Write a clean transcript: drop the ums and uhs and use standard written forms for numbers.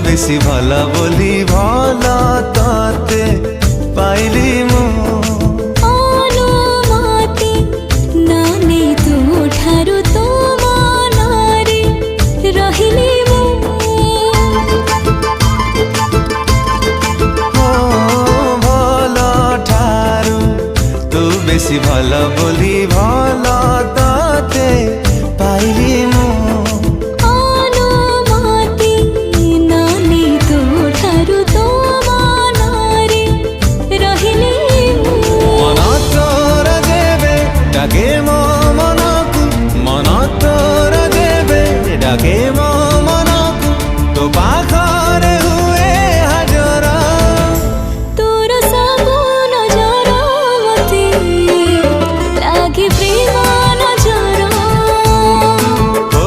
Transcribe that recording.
বেশি ভালা বলি ভালা তাতে পাইলি মু অনুমতি নানে তু ଠାରୁ ତୋ ମନରେ ରହିଲି ମୁଁ ভালা ঠারু তু বেশি ভালা বলি ভালা তাতে পাইলি মু অনুমতি নানে ତୋ ଠାରୁ ତୋ ମନରେ ରହିଲି ମୁଁ মন তোর দেবে ডাকে মো মনকু মন তোর দেবে ডাকে মো